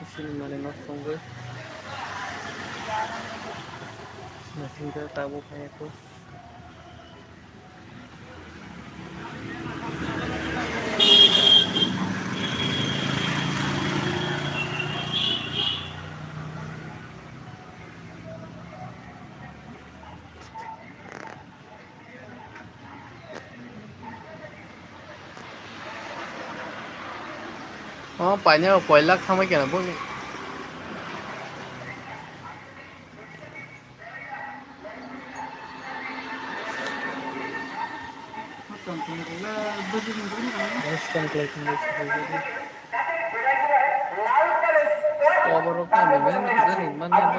Sini mana nos tunggu. Masih ada tamu kayak tuh. Oh, banyak koilak sama kena pun. Instant clicking this. Cover apa nih? Jadi mana itu?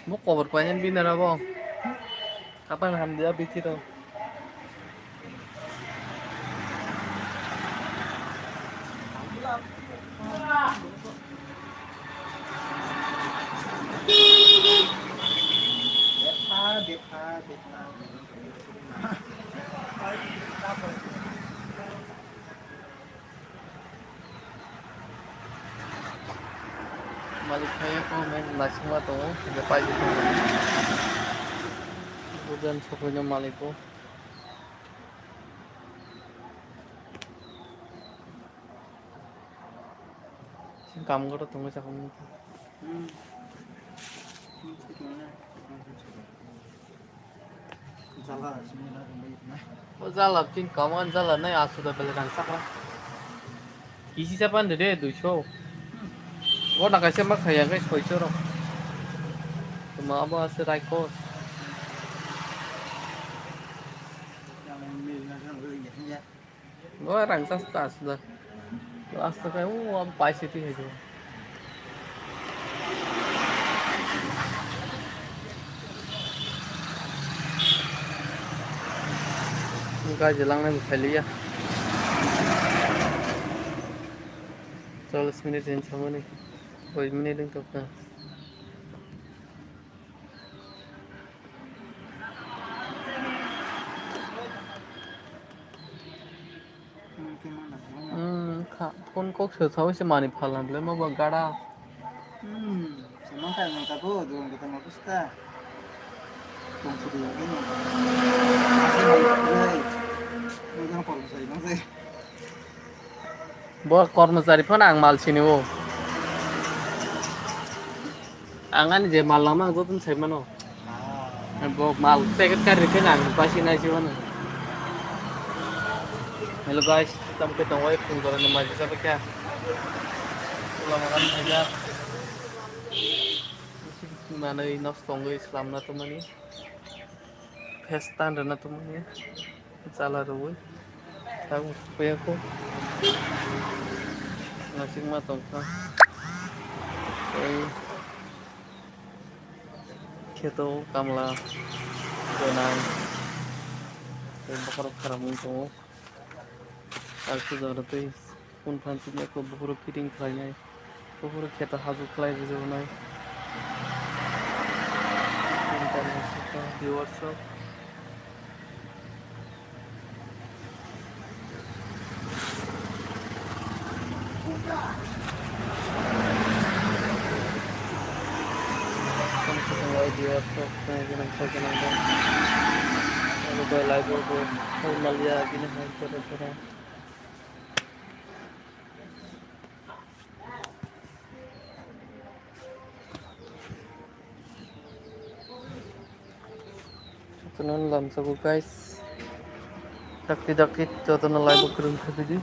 Mau cover banyak bina apa? Kapan hamdia biti tuh? Malik kaya ko men langsung tuh, ada pagi tuh. Bukan sukunya Malik tuh. 지금 감으로 동영상 겁니다. Jalan cing kamu jalan nih sudah beli rangsak lah. Kisi siapa nih deh 200. Gua nak kasih mak kayak guys koi coro. Cuma apa serai kos. Gua rangsak sudah. Astaga, am pai situ aja. Muka jelang nih buka liya. 40 menit yang sama nih. 2 menit yang top. Pun kok sesuatu sih mani falan belum mau bagara. Semang kan mereka tuh dengan kita mau pusta. Yang sudah ini. Masih mau kalau saya masih. Buat कर्मचारी pun ang mal sini wo. Angan je mal lama itu tuh saya mana. Buat mal paket kari kan ang pasti nasi mana. Hello guys, kita ketemu lagi penggoran nama siapa kya? Pulang makan aja. Mana ini nos tunggu Islam na teman ini. Pesta na teman ini. Salah ruwe. Tahu supaya aku ngasih matang kan. Kita kamla dengan bakar karamu itu. Aku dah dapat pun pantinya aku beberapa piring klaynya. Beberapa kita hazuk klay di sana. Di WhatsApp. Kamu ketemu di WhatsApp, dengan saya. Lalu gue live gue malia gini cara-cara. Tenan lam sabu guys. Dakit jodoh na live kurun tadi.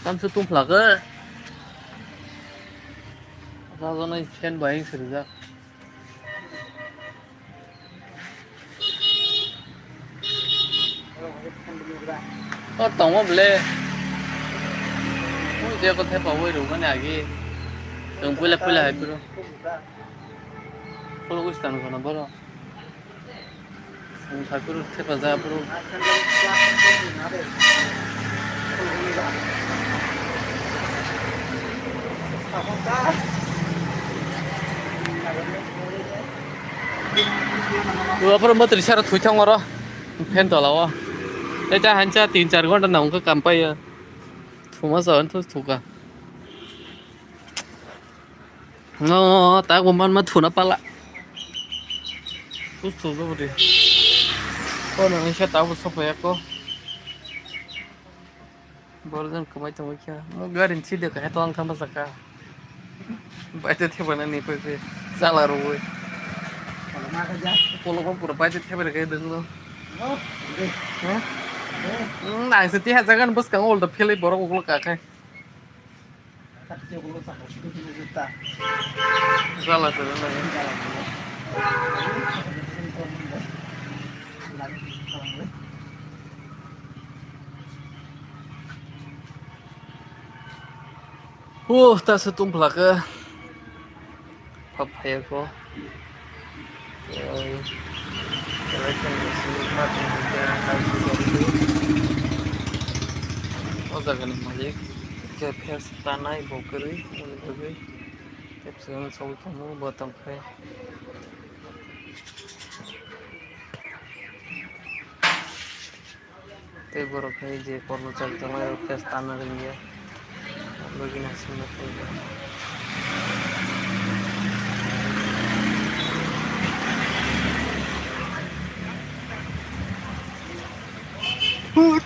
Kamu tuh pelaga. Asal na fan buying serius. Oh, tunggu boleh. Oh, dia kau tepa woi rumah ni lagi. Tunggu pula hai pura. Kalau gue stanu kana baro. Tunggu hai pura tepa zaya pura. Dua pura matri syarat hujan ngoro. Fan tolawa. त्याच्या ह्यांच्या 3-4 घंटा नाहून का काम पाहिजे थुमा सहन तोच थुका no ta gumman ma thuna pala tu tu zo budi ko na nisha ta bu so pa ko boldan kamai ta kya mo garin chi de ka to ang kama saka ba te the bana ni pe sala ro we Kalau mak aja. polo ko pura ba te the ba ka deng lo Oh, deh. ha nang se ti ha jagan bus kang ol da phele boro ko ka kai Tak cukup tak 10 juta. sala ta na ta se tum pla ka pap hai ko o jagan malik ke phers tanai bokeri ul bagi tepsen sau kamu batam khai te boro khai je কর্মচারী তোমার phers tanai ringia bagi nasi na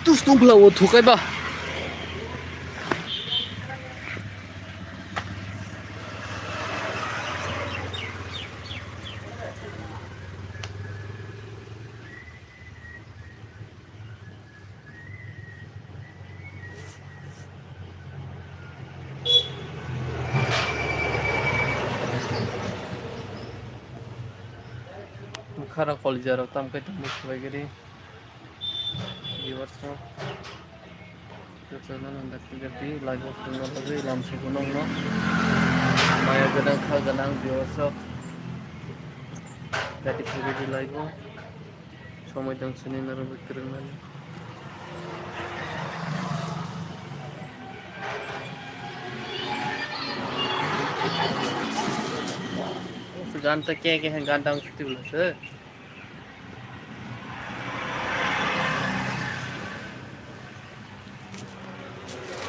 terus tumpul lah, thukai ba. Khara college aro tam kai tam mukhai gari. Viewers no. Channel anda jadi live tunggu lagi langsung gunung no. Maya gadang kha gadang viewers no. Jadi video live no. Somai dang sini naruh bikirin lagi. गान त के हैं गान down छुट्टी बोला sir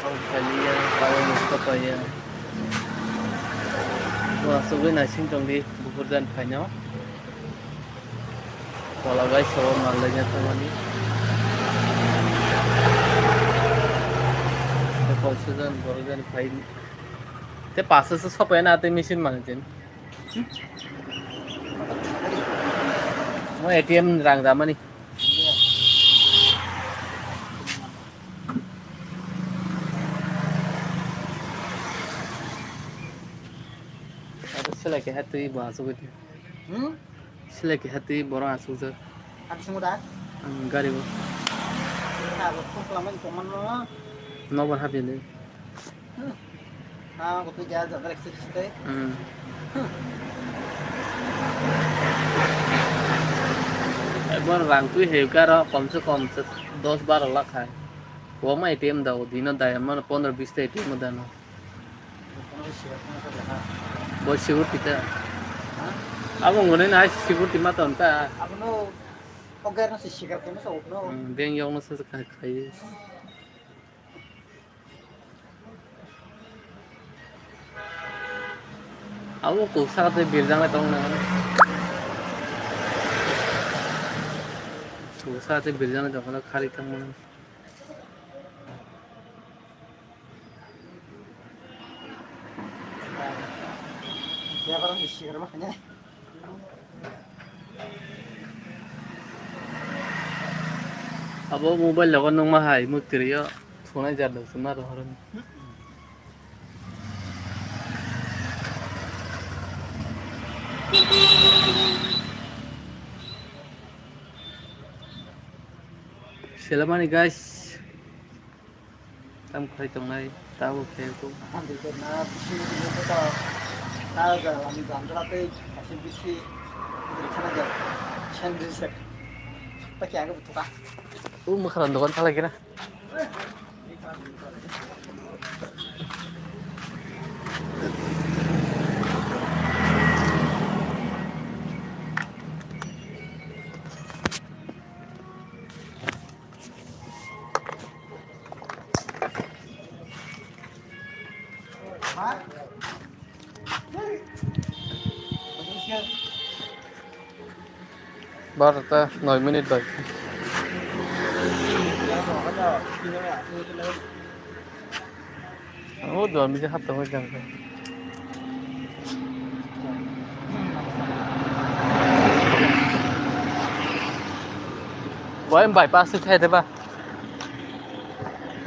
हम खालिया पाव मुस्तफा या wah sugai nasing dong di bukur dan banyak kalau guys so malanya teman ini kalau sudah bukur dan bayi te pasal sesuatu yang ada mesin mana jen mau ATM rang sama nih sila ke hati bahasa gitu sila ke hati borong asu sir Aku semua gari bo Kalau pun lama itu mana? nomor HP ini Aku tuh jalan dari sini. একবার রাংতু হেউকার কমসে কম 10-12 লাখ হয় ও মা ATM দাও দিন দায় মানে 15-20 ATM দেন বই security अब ngone na security ma ton ta Aku no ogar no sikar kene so no. Beng yang nasa sa kai Aku ko sa te birjang na tong na ko sa te birjang na jokon khari kam mo Dia barang sikar makanya. Abo mobile lawan nong mahai mutiriya sunai jar daw sunar horon Selamani guys tam khai tong nai tahu khe ko Ambil kena bisi itu tau. Tahu gak kami gambar apa? Kasih bisi itu sana aja. Cendri sek. Pakai aku betul kah? makaran dokan pala kira হ্যাঁ 12:09 ভাই। ও জন্মে যে হাতটা হয়ে যাবে বয় বাইপাসে খাই দেবা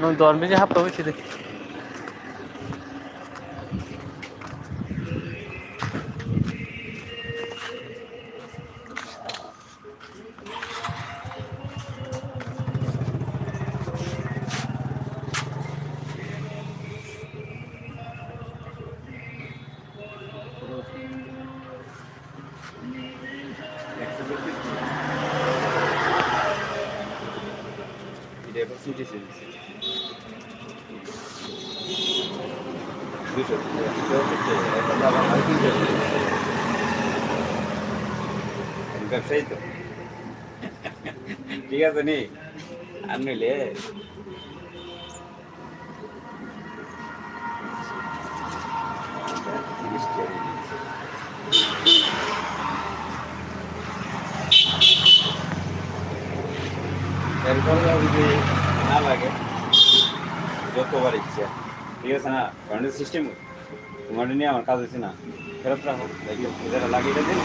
নয় জন্মে যে হাতটা হয়েছে দেখি ব্যবসায়ী তো ঠিক আছে নি আর নইলে এরপর যদি না লাগে যতবার ইচ্ছা ঠিক আছে না কারণ সিস্টেম তোমার নিয়ে আমার কাজ হচ্ছে না ফেরত রাখো যারা লাগিয়ে দিন